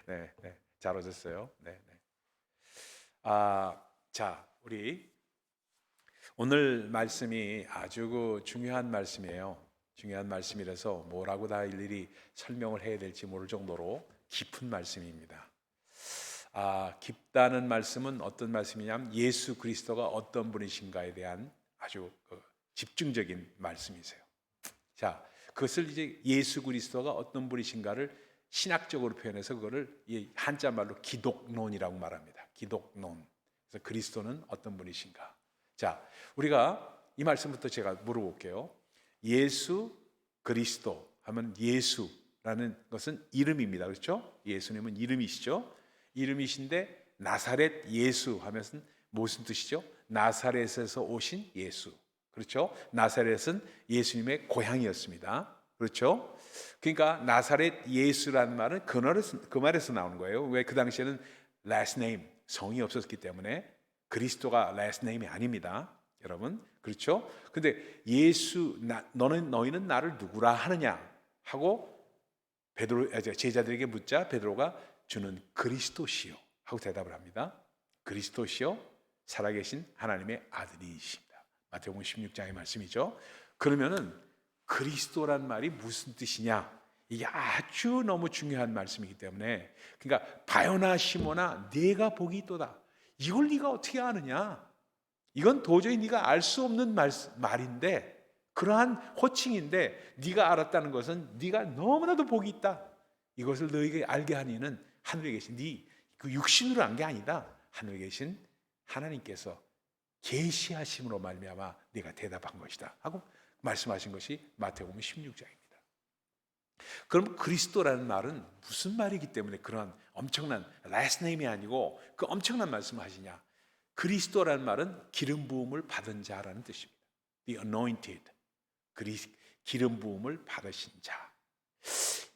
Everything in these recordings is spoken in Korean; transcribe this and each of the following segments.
네, 네. 잘 오셨어요. 네, 네. 자, 우리 오늘 말씀이 아주 중요한 말씀이에요. 중요한 말씀이라서 뭐라고 다 일일이 설명을 해야 될지 모를 정도로 깊은 말씀입니다. 깊다는 말씀은 어떤 말씀이냐면 예수 그리스도가 어떤 분이신가에 대한 아주 집중적인 말씀이세요. 자, 그것을 이제 예수 그리스도가 어떤 분이신가를 신학적으로 표현해서 그거를 한자 말로 기독론이라고 말합니다. 기독론. 그래서 그리스도는 어떤 분이신가? 자, 우리가 이 말씀부터 제가 물어볼게요. 예수 그리스도 하면 예수라는 것은 이름입니다. 그렇죠? 예수님은 이름이시죠? 이름이신데 나사렛 예수 하면서 무슨 뜻이죠? 나사렛에서 오신 예수. 그렇죠? 나사렛은 예수님의 고향이었습니다. 그렇죠? 그러니까 나사렛 예수라는 말은 그 말에서 나오는 거예요. 왜? 그 당시에는 last name, 성이 없었기 때문에 그리스도가 last name이 아닙니다. 여러분, 그렇죠? 근데 너희는 나를 누구라 하느냐 하고 제자들에게 묻자 베드로가 주는 그리스도시요 하고 대답을 합니다. 그리스도시요 살아계신 하나님의 아들이십니다. 마태복음 16장의 말씀이죠. 그러면은 그리스도란 말이 무슨 뜻이냐? 이게 아주 너무 중요한 말씀이기 때문에, 그러니까 바요나 시모나 네가 복이 있도다. 이걸 네가 어떻게 아느냐? 이건 도저히 네가 알 수 없는 말인데, 그러한 호칭인데 네가 알았다는 것은 네가 너무나도 복이 있다. 이것을 너에게 알게 하니는 하늘에 계신 그 육신으로 한 게 아니다. 하늘에 계신 하나님께서 계시하심으로 말미암아 네가 대답한 것이다 하고 말씀하신 것이 마태복음 16장입니다. 그럼 그리스도라는 말은 무슨 말이기 때문에 그런 엄청난 last name이 아니고 그 엄청난 말씀을 하시냐? 그리스도라는 말은 기름 부음을 받은 자라는 뜻입니다. The anointed, 기름 부음을 받으신 자.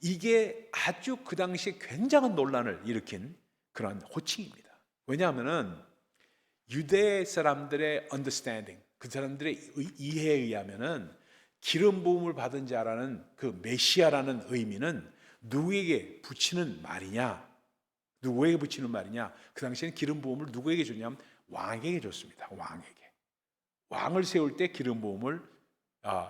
이게 아주 그 당시에 굉장한 논란을 일으킨 그런 호칭입니다. 왜냐하면은 유대 사람들의 understanding, 그 사람들의 이해에 의하면은 기름 부음을 받은 자라는 그 메시아라는 의미는 누구에게 붙이는 말이냐? 누구에게 붙이는 말이냐? 그 당시에는 기름 부음을 누구에게 줬냐면 왕에게 줬습니다. 왕에게. 왕을 세울 때 기름 부음을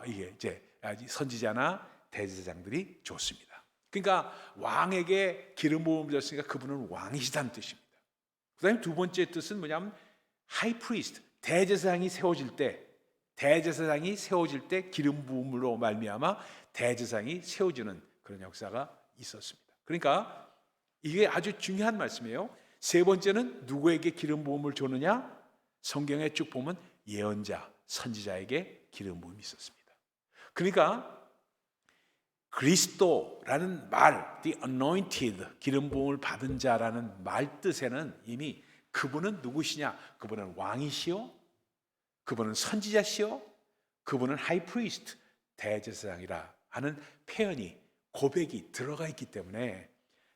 이게 이제 선지자나 대제사장들이 줬습니다. 그러니까 왕에게 기름 부음을 줬으니까 그분은 왕이시다는 뜻입니다. 그다음에 두 번째 뜻은 뭐냐면 하이 프리스트, 대제사장이 세워질 때 기름 부음으로 말미암아 대제사장이 세워지는 그런 역사가 있었습니다. 그러니까 이게 아주 중요한 말씀이에요. 세 번째는 누구에게 기름 부음을 줬느냐? 성경에 쭉 보면 예언자, 선지자에게 기름 부음이 있었습니다. 그러니까 그리스도라는 말, the anointed, 기름 부음을 받은 자라는 말 뜻에는 이미 그분은 누구시냐? 그분은 왕이시요, 그분은 선지자시요, 그분은 하이 프리스트, 대제사장이라 하는 표현이, 고백이 들어가 있기 때문에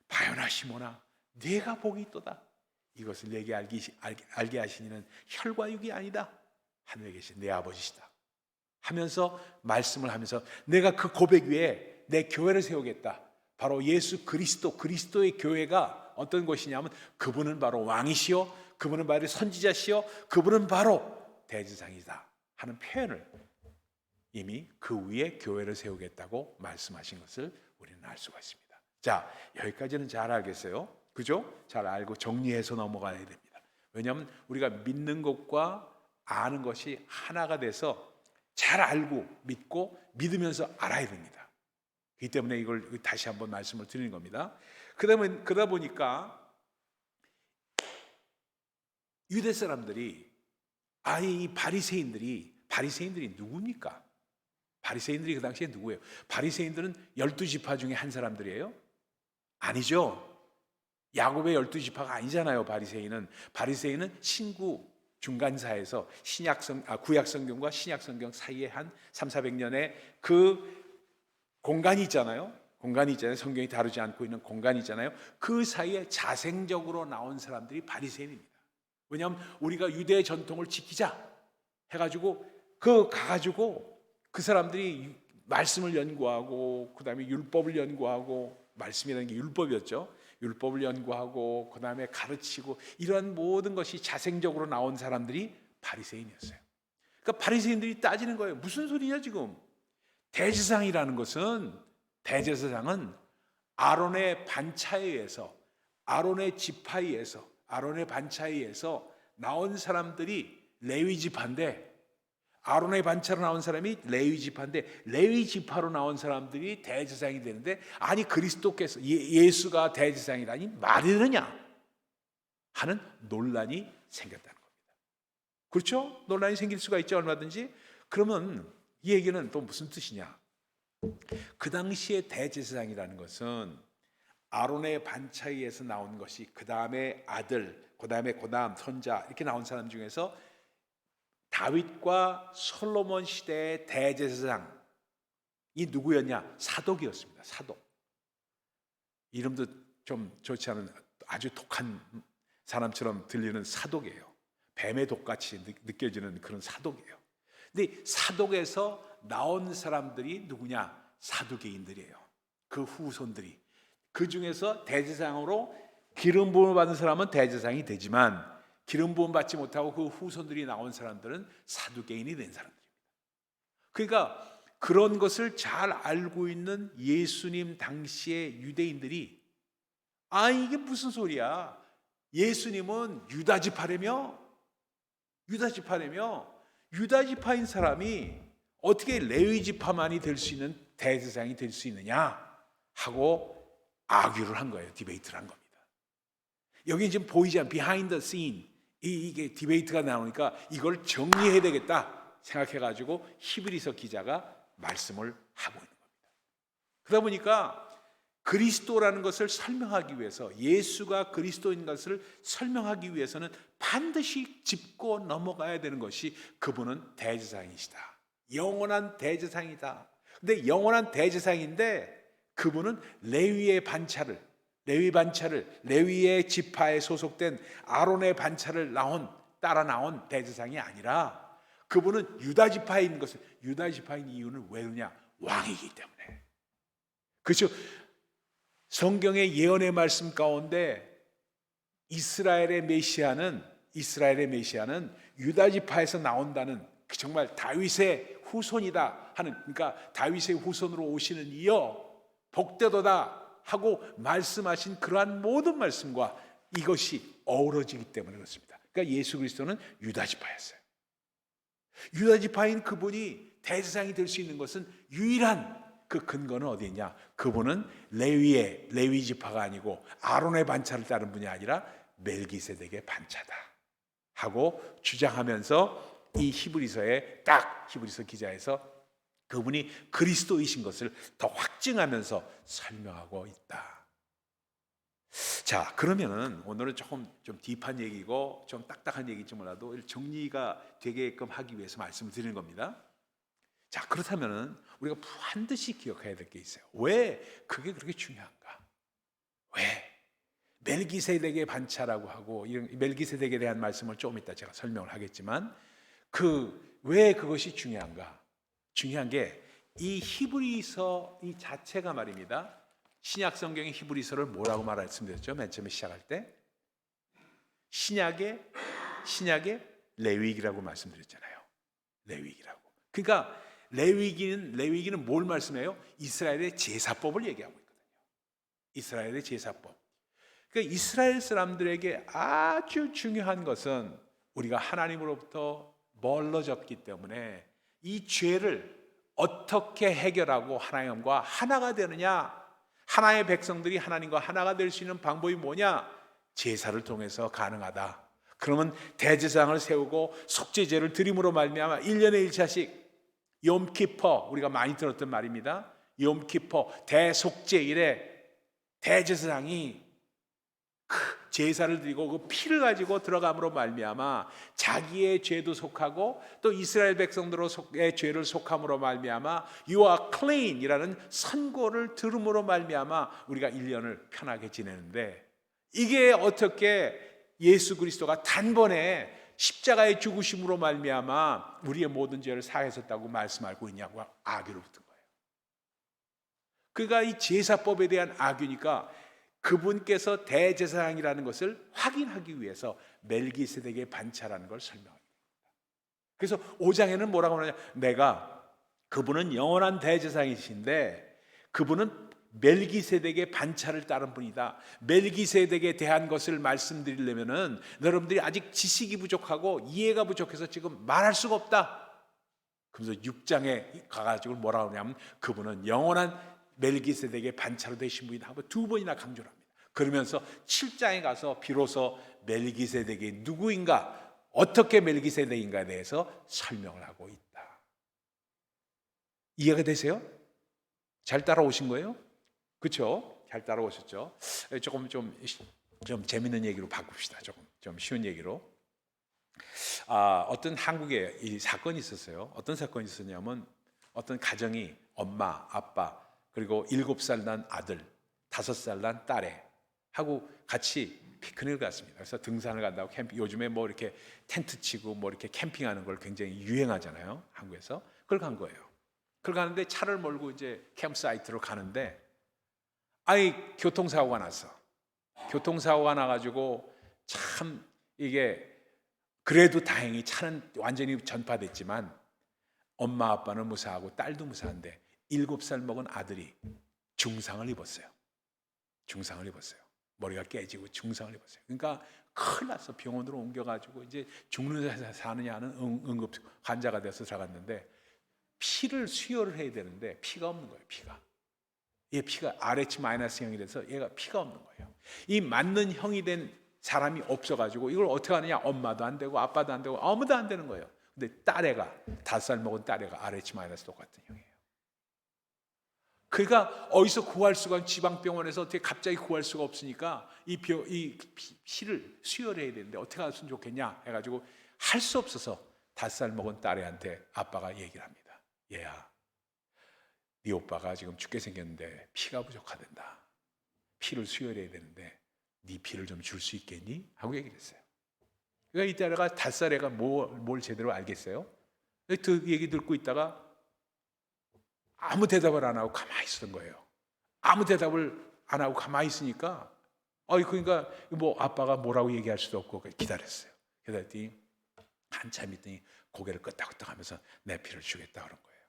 바요나 시모나 네가 복이 있도다. 이것을 내게 알게 하시니는 혈과 육이 아니다. 하늘에 계신 내 아버지시다. 하면서 말씀을 하면서 내가 그 고백 위에 내 교회를 세우겠다. 바로 예수 그리스도의 교회가 어떤 것이냐면 그분은 바로 왕이시요, 그분은 바로 선지자시요, 그분은 바로 대제사장이다 하는 표현을 이미 그 위에 교회를 세우겠다고 말씀하신 것을 우리는 알 수가 있습니다. 자, 여기까지는 잘 알겠어요? 그죠? 잘 알고 정리해서 넘어가야 됩니다. 왜냐하면 우리가 믿는 것과 아는 것이 하나가 돼서 잘 알고 믿고 믿으면서 알아야 됩니다. 그렇기 때문에 이걸 다시 한번 말씀을 드리는 겁니다. 그러다 보니까 유대 사람들이 이 바리새인들이 누굽니까? 바리새인들이 그 당시에 누구예요? 바리새인들은 12지파 중에 한 사람들이에요? 아니죠. 야곱의 12지파가 아니잖아요. 바리새인은 신구 중간사에서 구약 성경과 신약 성경 사이에 한 300~400년의 그 공간이 있잖아요. 성경이 다루지 않고 있는 공간이 있잖아요. 그 사이에 자생적으로 나온 사람들이 바리새인입니다. 왜냐하면 우리가 유대의 전통을 지키자 해가지고 가가지고 그 사람들이 말씀을 연구하고 그 다음에 율법을 연구하고, 말씀이라는 게 율법이었죠. 율법을 연구하고 그 다음에 가르치고 이러한 모든 것이 자생적으로 나온 사람들이 바리새인이었어요. 그러니까 바리새인들이 따지는 거예요. 무슨 소리냐 지금. 대제사장은 아론의 반차에 의해서, 아론의 지파에 의해서, 아론의 반차에 의해서 나온 사람들이 레위 지파인데, 아론의 반차로 나온 사람이 레위 지파인데, 레위 지파로 나온 사람들이 대제사장이 되는데, 아니 그리스도께서 예수가 대제사장이라니 말이 되느냐 하는 논란이 생겼다는 겁니다. 그렇죠? 논란이 생길 수가 있죠, 얼마든지. 그러면 이 얘기는 또 무슨 뜻이냐? 그 당시에 대제사장이라는 것은 아론의 반차에 의해서 나온 것이 그 다음에 아들, 그 다음에 손자 이렇게 나온 사람 중에서 다윗과 솔로몬 시대의 대제사장이 누구였냐? 사독이었습니다. 사독. 이름도 좀 좋지 않은 아주 독한 사람처럼 들리는 사독이에요. 뱀의 독같이 느껴지는 그런 사독이에요. 근데 사독에서 나온 사람들이 누구냐? 사두개인들이에요. 그 후손들이. 그 중에서 대제사장으로 기름 부음을 받은 사람은 대제사장이 되지만 기름 부음 받지 못하고 그 후손들이 나온 사람들은 사두개인이 된 사람들입니다. 그러니까 그런 것을 잘 알고 있는 예수님 당시의 유대인들이 이게 무슨 소리야? 예수님은 유다 지파라며? 유다 지파인 사람이 어떻게 레위 지파만이 될 수 있는 대제사장이 될 수 있느냐 하고 아규를 한 거예요. 디베이트를 한 겁니다. 여기 지금 보이지 않는 비하인드 씬, 이게 디베이트가 나오니까 이걸 정리해야 되겠다 생각해가지고 히브리서 기자가 말씀을 하고 있는 겁니다. 그러다 보니까 그리스도라는 것을 설명하기 위해서, 예수가 그리스도인 것을 설명하기 위해서는 반드시 짚고 넘어가야 되는 것이 그분은 대제사장이시다. 영원한 대제사장이다. 근데 영원한 대제사장인데 그분은 레위의 반차를, 레위의 지파에 소속된 아론의 반차를 따라 나온 대제사장이 아니라 그분은 유다 지파인 것을, 유다 지파인 이유는 왜 그러냐? 왕이기 때문에. 그렇죠? 성경의 예언의 말씀 가운데 이스라엘의 메시아는 유다 지파에서 나온다는, 정말 다윗의 후손이다 하는, 그러니까 다윗의 후손으로 오시는 이여 복되도다 하고 말씀하신 그러한 모든 말씀과 이것이 어우러지기 때문에 그렇습니다. 그러니까 예수 그리스도는 유다 지파였어요. 유다 지파인 그분이 대제사장이 될 수 있는 것은 유일한 그 근거는 어디 있냐? 그분은 레위 지파가 아니고 아론의 반차를 따른 분이 아니라 멜기세덱의 반차다 하고 주장하면서 이 히브리서 기자에서 그분이 그리스도이신 것을 더 확증하면서 설명하고 있다. 자, 그러면은 오늘은 좀 딥한 얘기고 좀 딱딱한 얘기인지 몰라도 정리가 되게끔 하기 위해서 말씀을 드리는 겁니다. 자, 그렇다면은 우리가 반드시 기억해야 될 게 있어요. 왜 그게 그렇게 중요한가? 왜 멜기세덱의 반차라고 하고, 이런 멜기세덱에 대한 말씀을 조금 이따 제가 설명을 하겠지만, 왜 그것이 중요한가? 중요한 게 이 히브리서 이 자체가 말입니다. 신약 성경의 히브리서를 뭐라고 말씀드렸죠? 맨 처음에 시작할 때 신약의 레위기라고 말씀드렸잖아요. 레위기라고. 그러니까 레위기는 뭘 말씀해요? 이스라엘의 제사법을 얘기하고 있거든요. 이스라엘의 제사법. 그러니까 이스라엘 사람들에게 아주 중요한 것은 우리가 하나님으로부터 멀어졌기 때문에 이 죄를 어떻게 해결하고 하나님과 하나가 되느냐, 하나의 백성들이 하나님과 하나가 될 수 있는 방법이 뭐냐? 제사를 통해서 가능하다. 그러면 대제사장을 세우고 속죄제를 드림으로 말미암아 1년에 1차씩 욤키퍼, 우리가 많이 들었던 말입니다. 욤키퍼 대속죄일에 대제사장이 제사를 드리고 그 피를 가지고 들어감으로 말미암아 자기의 죄도 속하고 또 이스라엘 백성들의 죄를 속함으로 말미암아 You are clean 이라는 선고를 들음으로 말미암아 우리가 1년을 편하게 지내는데, 이게 어떻게 예수 그리스도가 단번에 십자가의 죽으심으로 말미암아 우리의 모든 죄를 사하셨다고 말씀하고 있냐고 악유를 붙은 거예요. 그러니까 이 제사법에 대한 악유니까 그분께서 대제사장이라는 것을 확인하기 위해서 멜기세덱의 반차라는 걸 설명합니다. 그래서 5장에는 뭐라고 하느냐, 내가 그분은 영원한 대제사장이신데 그분은 멜기세덱의 반차를 따른 분이다. 멜기세덱에 대한 것을 말씀드리려면은 여러분들이 아직 지식이 부족하고 이해가 부족해서 지금 말할 수가 없다. 그래서 6장에 가가지고 뭐라고 하냐면 그분은 영원한 멜기세덱의 반차로 되신 분이다 하고 2번이나 강조를 합니다. 그러면서 7장에 가서 비로소 멜기세덱이 누구인가, 어떻게 멜기세덱인가에 대해서 설명을 하고 있다. 이해가 되세요? 잘 따라오신 거예요? 그렇죠? 잘 따라오셨죠? 조금 좀 재밌는 얘기로 바꿉시다. 좀 쉬운 얘기로. 어떤 한국에 이 사건이 있었어요. 어떤 사건이 있었냐면 어떤 가정이 엄마, 아빠, 그리고 7살 난 아들, 5살 난 딸에 하고 같이 피크닉을 갔습니다. 그래서 등산을 간다고 캠핑, 요즘에 뭐 이렇게 텐트 치고 뭐 이렇게 캠핑하는 걸 굉장히 유행하잖아요, 한국에서. 그걸 간 거예요. 그걸 가는데 차를 몰고 이제 캠프사이트로 가는데 교통사고가 났어. 교통사고가 나가지고 참 이게 그래도 다행히 차는 완전히 전파됐지만 엄마 아빠는 무사하고 딸도 무사한데 7살 먹은 아들이 중상을 입었어요. 중상을 입었어요. 머리가 깨지고 중상을 입었어요. 그러니까 큰일 났어. 병원으로 옮겨가지고 이제 죽느냐 사느냐 하는 응급 환자가 돼서 들어갔는데 피를 수혈을 해야 되는데 피가 없는 거예요. 얘 피가 RH 마이너스 형이 돼서 얘가 피가 없는 거예요. 이 맞는 형이 된 사람이 없어가지고 이걸 어떻게 하느냐, 엄마도 안 되고 아빠도 안 되고 아무도 안 되는 거예요. 근데 딸애가 5살 먹은 딸애가 RH 마이너스 똑같은 형이에요. 그러니까 어디서 구할 수가, 지방병원에서 어떻게 갑자기 구할 수가 없으니까 이 피를 수혈해야 되는데 어떻게 했으면 좋겠냐 해가지고 할 수 없어서 5살 먹은 딸애한테 아빠가 얘기를 합니다. 얘야, 네 오빠가 지금 죽게 생겼는데 피가 부족하단다. 피를 수혈해야 되는데 네 피를 좀 줄 수 있겠니? 하고 얘기를 했어요. 그러니까 이 딸애가 5살 애가 뭘 제대로 알겠어요? 그 얘기 듣고 있다가 아무 대답을 안 하고 가만히 있었던 거예요. 아무 대답을 안 하고 가만히 있으니까 그러니까 뭐 아빠가 뭐라고 얘기할 수도 없고 기다렸어요. 그랬더니 한참 있더니 고개를 끄덕끄덕 하면서 내 피를 주겠다 그런 거예요.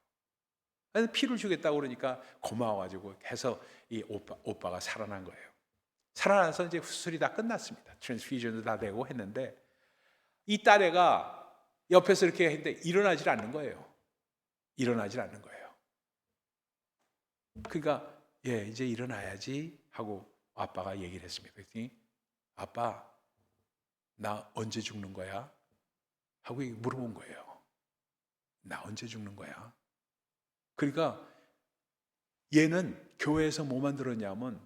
그래서 피를 주겠다고 그러니까 고마워가지고 해서 이 오빠가 살아난 거예요. 살아나서 이제 수술이 다 끝났습니다. 트랜스퓨전도 다 되고 했는데 이 딸애가 옆에서 이렇게 했는데 일어나질 않는 거예요. 일어나질 않는 거예요. 그러니까 이제 일어나야지 하고 아빠가 얘기를 했습니다. 그랬더니 아빠, 나 언제 죽는 거야? 하고 물어본 거예요. 나 언제 죽는 거야? 그러니까 얘는 교회에서 뭐 만들었냐면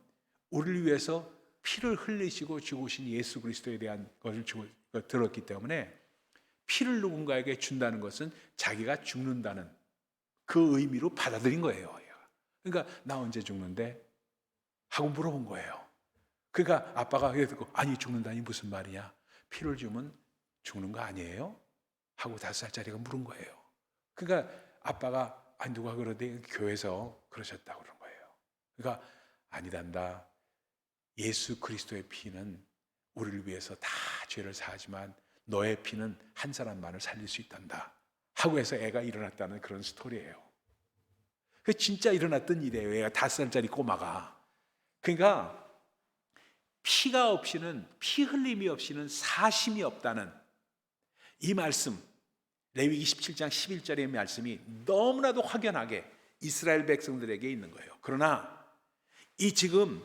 우리를 위해서 피를 흘리시고 죽으신 예수 그리스도에 대한 것을 들었기 때문에 피를 누군가에게 준다는 것은 자기가 죽는다는 그 의미로 받아들인 거예요. 그러니까 나 언제 죽는데? 하고 물어본 거예요. 그러니까 아빠가 듣고 아니 죽는다니 무슨 말이냐? 피를 주면 죽는 거 아니에요? 하고 5살짜리가 물은 거예요. 그러니까 아빠가 누가 그러대? 교회에서 그러셨다고 그런 거예요. 그러니까 아니단다. 예수 그리스도의 피는 우리를 위해서 다 죄를 사하지만 너의 피는 한 사람만을 살릴 수 있단다. 하고 해서 애가 일어났다는 그런 스토리예요. 그 진짜 일어났던 일이에요. 얘가 5살짜리 꼬마가. 그러니까 피가 없이는, 피 흘림이 없이는 사심이 없다는 이 말씀, 레위기 17장 11절의 말씀이 너무나도 확연하게 이스라엘 백성들에게 있는 거예요. 그러나 이 지금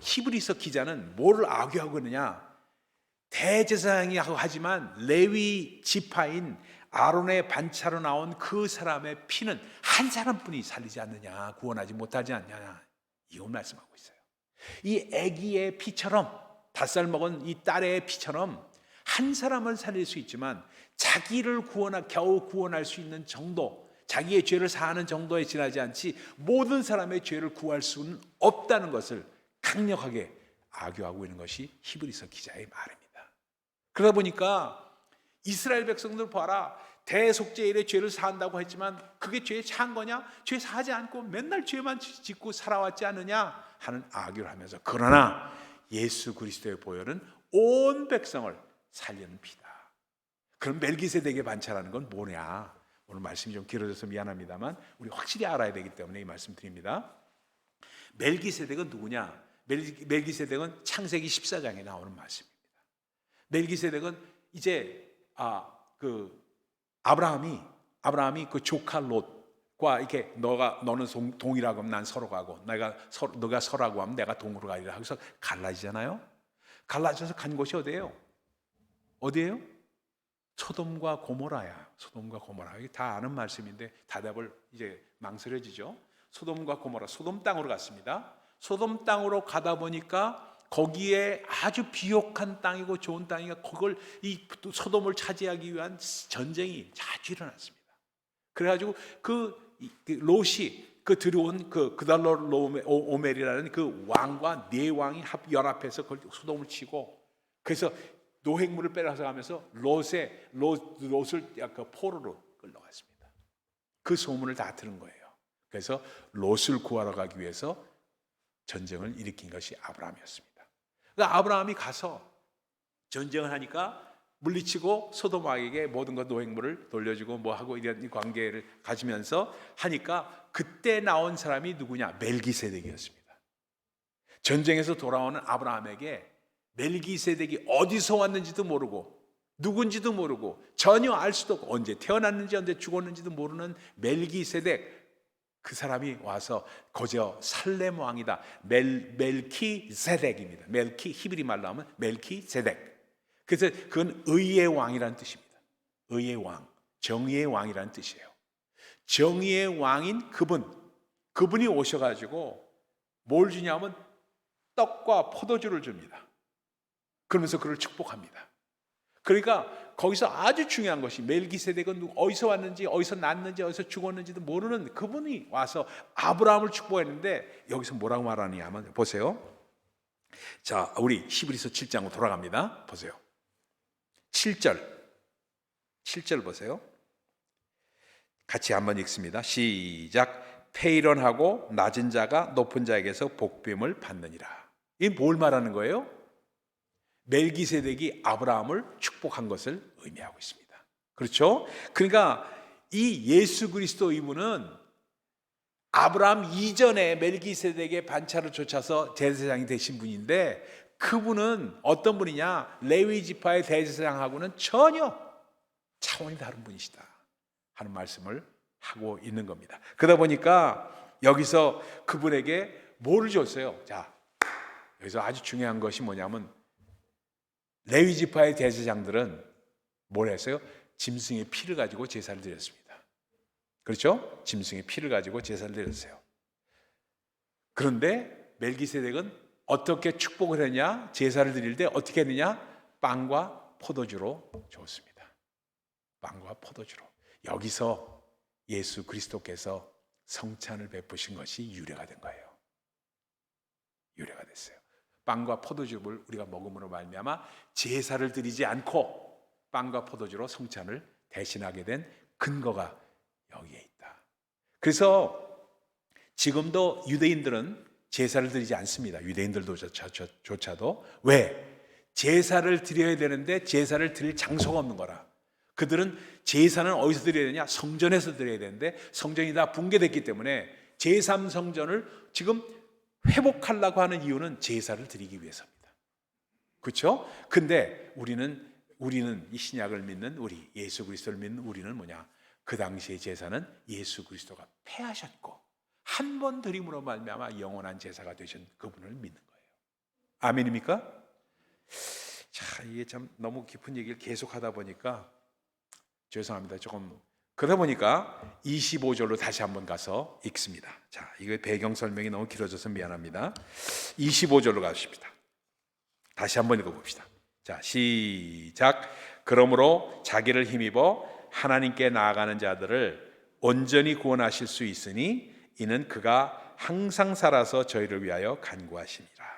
히브리서 기자는 뭐를 악유하고 있느냐? 대제사장이 하지만 레위 지파인 아론의 반차로 나온 그 사람의 피는 한 사람뿐이 살리지 않느냐, 구원하지 못하지 않느냐, 이걸 말씀하고 있어요. 이 아기의 피처럼, 5살 먹은 이 딸의 피처럼 한 사람을 살릴 수 있지만 자기를 겨우 구원할 수 있는 정도, 자기의 죄를 사하는 정도에 지나지 않지 모든 사람의 죄를 구할 수는 없다는 것을 강력하게 악유하고 있는 것이 히브리서 기자의 말입니다. 그러다 보니까 이스라엘 백성들 봐라. 대속죄일에 죄를 사한다고 했지만 그게 죄에 차한 거냐? 죄 사하지 않고 맨날 죄만 짓고 살아왔지 않느냐 하는 악유를 하면서, 그러나 예수 그리스도의 보혈은 온 백성을 살리는 피다. 그럼 멜기세덱의 반차라는 건 뭐냐? 오늘 말씀이 좀 길어져서 미안합니다만 우리 확실히 알아야 되기 때문에 이 말씀 드립니다. 멜기세덱은 누구냐? 멜기세덱은 창세기 14장에 나오는 말씀입니다. 멜기세덱은 이제 아브라함이 그 조카 롯과 이렇게 너는 동이라고 하면 난 서로 가고 너가 서라고 하면 내가 동으로 가리라 하고서 갈라지잖아요. 갈라져서 간 곳이 어디예요? 소돔과 고모라야. 소돔과 고모라. 이게 다 아는 말씀인데 대답을 이제 망설여지죠. 소돔과 고모라, 소돔 땅으로 갔습니다. 소돔 땅으로 가다 보니까 거기에 아주 비옥한 땅이고 좋은 땅이니까 그걸 이 소돔을 차지하기 위한 전쟁이 자주 일어났습니다. 그래가지고 그 롯이 들어온 그달로오멜이라는 그 왕과 네 왕이 연합해서 소돔을 치고, 그래서 노획물을 빼앗아가면서 롯을 포로로 끌러갔습니다. 그 소문을 다 들은 거예요. 그래서 롯을 구하러 가기 위해서 전쟁을 일으킨 것이 아브라함이었습니다. 그러니까 아브라함이 가서 전쟁을 하니까 물리치고 소돔 왕에게 모든 것 노획물을 돌려주고 뭐하고 이런 관계를 가지면서 하니까 그때 나온 사람이 누구냐? 멜기세덱이었습니다. 전쟁에서 돌아오는 아브라함에게 멜기세덱이 어디서 왔는지도 모르고 누군지도 모르고 전혀 알 수도 없고 언제 태어났는지 언제 죽었는지도 모르는 멜기세덱, 그 사람이 와서 거저 살렘 왕이다. 멜키세덱입니다. 히브리 말로 하면 멜키세덱. 그래서 그건 의의 왕이라는 뜻입니다. 의의 왕, 정의의 왕이라는 뜻이에요. 정의의 왕인 그분이 오셔가지고 뭘 주냐면 떡과 포도주를 줍니다. 그러면서 그를 축복합니다. 그러니까 거기서 아주 중요한 것이 멜기세덱은 어디서 왔는지, 어디서 났는지, 어디서 죽었는지도 모르는 그분이 와서 아브라함을 축복했는데 여기서 뭐라고 말하느냐면 보세요. 자, 우리 히브리서 7장으로 돌아갑니다. 보세요. 7절 보세요. 같이 한번 읽습니다. 시작. 페이런하고 낮은 자가 높은 자에게서 복됨을 받느니라. 이게 뭘 말하는 거예요? 멜기세덱이 아브라함을 축복한 것을 의미하고 있습니다. 그렇죠? 그러니까 이 예수 그리스도 이분은 아브라함 이전에 멜기세덱의 반차를 쫓아서 대제사장이 되신 분인데, 그분은 어떤 분이냐? 레위 지파의 대제사장하고는 전혀 차원이 다른 분이시다 하는 말씀을 하고 있는 겁니다. 그러다 보니까 여기서 그분에게 뭐를 줬어요? 자, 여기서 아주 중요한 것이 뭐냐면 레위 지파의 대제사장들은 뭘 했어요? 짐승의 피를 가지고 제사를 드렸습니다. 그렇죠? 짐승의 피를 가지고 제사를 드렸어요. 그런데 멜기세덱은 어떻게 축복을 했냐? 제사를 드릴 때 어떻게 했느냐? 빵과 포도주로 줬습니다. 빵과 포도주로. 여기서 예수 그리스도께서 성찬을 베푸신 것이 유래가 된 거예요. 유래가 됐어요. 빵과 포도주를 우리가 먹음으로 말미암아 제사를 드리지 않고 빵과 포도주로 성찬을 대신하게 된 근거가 여기에 있다. 그래서 지금도 유대인들은 제사를 드리지 않습니다. 유대인들도 조차도. 왜? 제사를 드려야 되는데 제사를 드릴 장소가 없는 거라. 그들은 제사는 어디서 드려야 되냐? 성전에서 드려야 되는데 성전이 다 붕괴됐기 때문에 제3성전을 지금 회복하려고 하는 이유는 제사를 드리기 위해서입니다. 그렇죠? 근데 우리는 이 신약을 믿는 우리, 예수 그리스도를 믿는 우리는 뭐냐? 그 당시의 제사는 예수 그리스도가 패하셨고 한 번 드림으로 말미암아 영원한 제사가 되신 그분을 믿는 거예요. 아멘입니까? 자, 이게 참 너무 깊은 얘기를 계속하다 보니까 죄송합니다. 조금 그러다 보니까 25절로 다시 한번 가서 읽습니다. 자, 이거 배경 설명이 너무 길어져서 미안합니다. 25절로 가십니다. 다시 한번 읽어봅시다. 자, 시작. 그러므로 자기를 힘입어 하나님께 나아가는 자들을 온전히 구원하실 수 있으니 이는 그가 항상 살아서 저희를 위하여 간구하시니라.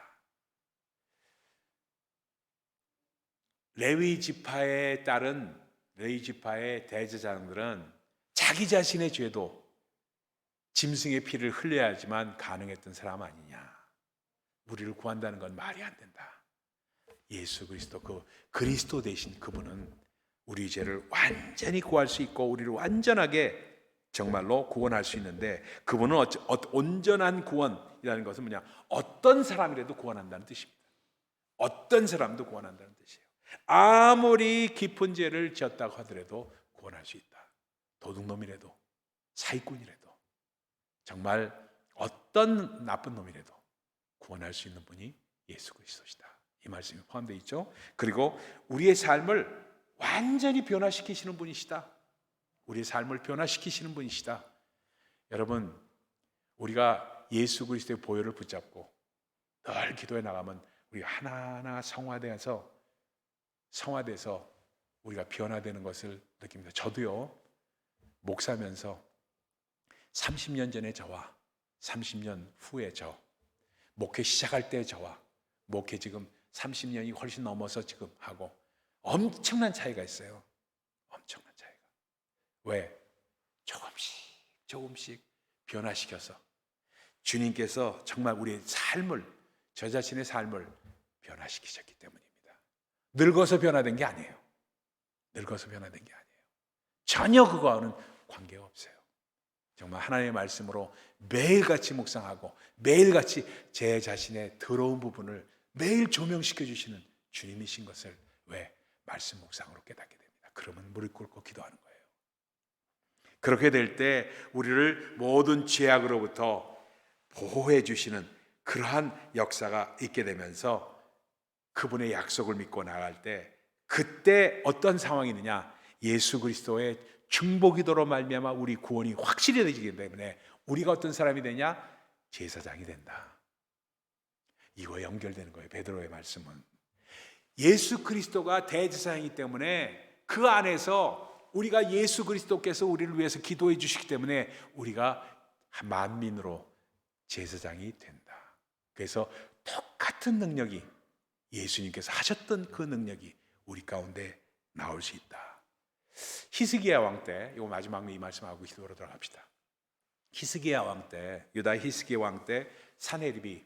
레위 지파의 딸은 레위 지파의 대제사장들은 자기 자신의 죄도 짐승의 피를 흘려야지만 가능했던 사람 아니냐. 우리를 구한다는 건 말이 안 된다. 예수 그리스도, 그 그리스도 대신 그분은 우리 죄를 완전히 구할 수 있고 우리를 완전하게 정말로 구원할 수 있는데, 그분은 온전한 구원이라는 것은 뭐냐? 어떤 사람이라도 구원한다는 뜻입니다. 어떤 사람도 구원한다는 뜻이에요. 아무리 깊은 죄를 지었다고 하더라도 구원할 수 있다. 도둑놈이라도, 사기꾼이라도, 정말 어떤 나쁜 놈이라도 구원할 수 있는 분이 예수 그리스도시다. 이 말씀이 포함되어 있죠. 그리고 우리의 삶을 완전히 변화시키시는 분이시다. 우리의 삶을 변화시키시는 분이시다. 여러분, 우리가 예수 그리스도의 보혈을 붙잡고 늘 기도해 나가면 우리가 하나하나 성화돼서 우리가 변화되는 것을 느낍니다. 저도요, 목사면서 30년 전에 저와 30년 후에 저, 목회 시작할 때 저와 목회 지금 30년이 훨씬 넘어서 지금 하고 엄청난 차이가 있어요. 엄청난 차이가. 왜? 조금씩 변화시켜서 주님께서 정말 우리의 삶을, 저 자신의 삶을 변화시키셨기 때문입니다. 늙어서 변화된 게 아니에요. 늙어서 변화된 게 아니에요. 전혀 그거와는 관계가 없어요. 정말 하나님의 말씀으로 매일같이 묵상하고 매일같이 제 자신의 더러운 부분을 매일 조명시켜 주시는 주님이신 것을 왜? 말씀 묵상으로 깨닫게 됩니다. 그러면 무릎 꿇고 기도하는 거예요. 그렇게 될 때 우리를 모든 죄악으로부터 보호해 주시는 그러한 역사가 있게 되면서 그분의 약속을 믿고 나갈 때, 그때 어떤 상황이 있느냐? 예수 그리스도의 중보기도로 말미암아 우리 구원이 확실히 되기 때문에 우리가 어떤 사람이 되냐? 제사장이 된다. 이거 연결되는 거예요. 베드로의 말씀은 예수 그리스도가 대제사장이기 때문에 그 안에서 우리가 예수 그리스도께서 우리를 위해서 기도해 주시기 때문에 우리가 만민으로 제사장이 된다. 그래서 똑같은 능력이 예수님께서 하셨던 그 능력이 우리 가운데 나올 수 있다. 히스기야 왕 때, 이거 마지막 이 말씀하고 기도로 들어갑시다. 히스기야 왕 때, 유다 히스기야 왕 때 사네립이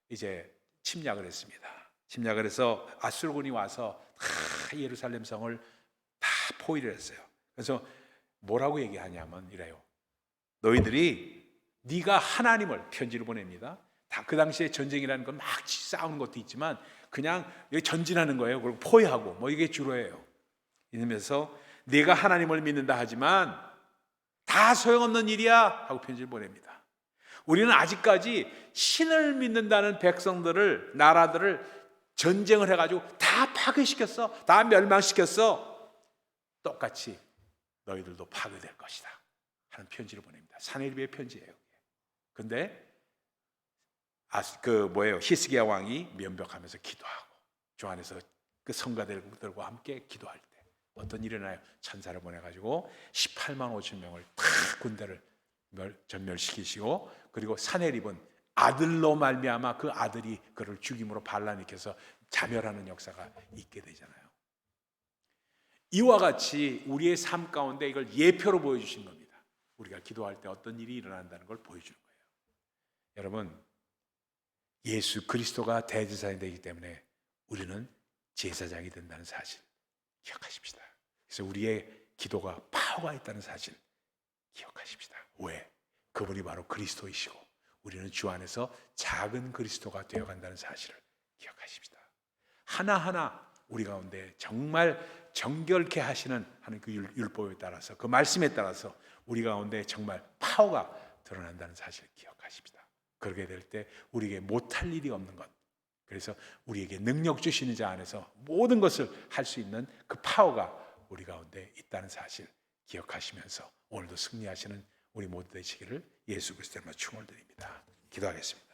이제 침략을 했습니다. 침략을 해서 아수르군이 와서 다 예루살렘 성을 다 포위를 했어요. 그래서 뭐라고 얘기하냐면 이래요. 너희들이 네가 하나님을, 편지를 보냅니다. 다 그 당시에 전쟁이라는 건 막 싸우는 것도 있지만 그냥 전진하는 거예요. 그리고 포위하고 뭐 이게 주로예요. 이러면서 네가 하나님을 믿는다 하지만 다 소용없는 일이야 하고 편지를 보냅니다. 우리는 아직까지 신을 믿는다는 백성들을, 나라들을 전쟁을 해가지고 다 파괴시켰어. 다 멸망시켰어. 똑같이 너희들도 파괴될 것이다 하는 편지를 보냅니다. 사네립의 편지예요. 근데 히스기야 왕이 면벽하면서 기도하고 주 안에서 그 성가들과 함께 기도할 때 어떤 일이 일어나요? 천사를 보내가지고 18만 5천 명을 다 군대를 전멸시키시고, 그리고 사네립은 아들로 말미암아 그 아들이 그를 죽임으로 반란일으켜서 자멸하는 역사가 있게 되잖아요. 이와 같이 우리의 삶 가운데 이걸 예표로 보여주신 겁니다. 우리가 기도할 때 어떤 일이 일어난다는 걸 보여주는 거예요. 여러분, 예수 그리스도가 대제사장이 되기 때문에 우리는 제사장이 된다는 사실 기억하십시다. 그래서 우리의 기도가 파워가 있다는 사실 기억하십시다. 왜? 그분이 바로 그리스도이시고 우리는 주 안에서 작은 그리스도가 되어간다는 사실을 기억하십시다. 하나하나 우리 가운데 정말 정결케 하시는 그 율법에 따라서, 그 말씀에 따라서 우리 가운데 정말 파워가 드러난다는 사실을 기억하십시다. 그렇게 될 때 우리에게 못할 일이 없는 것, 그래서 우리에게 능력 주시는 자 안에서 모든 것을 할 수 있는 그 파워가 우리 가운데 있다는 사실 기억하시면서 오늘도 승리하시는 우리 모두 되시기를 예수 그리스도의 이름으로 축원드립니다. 기도하겠습니다.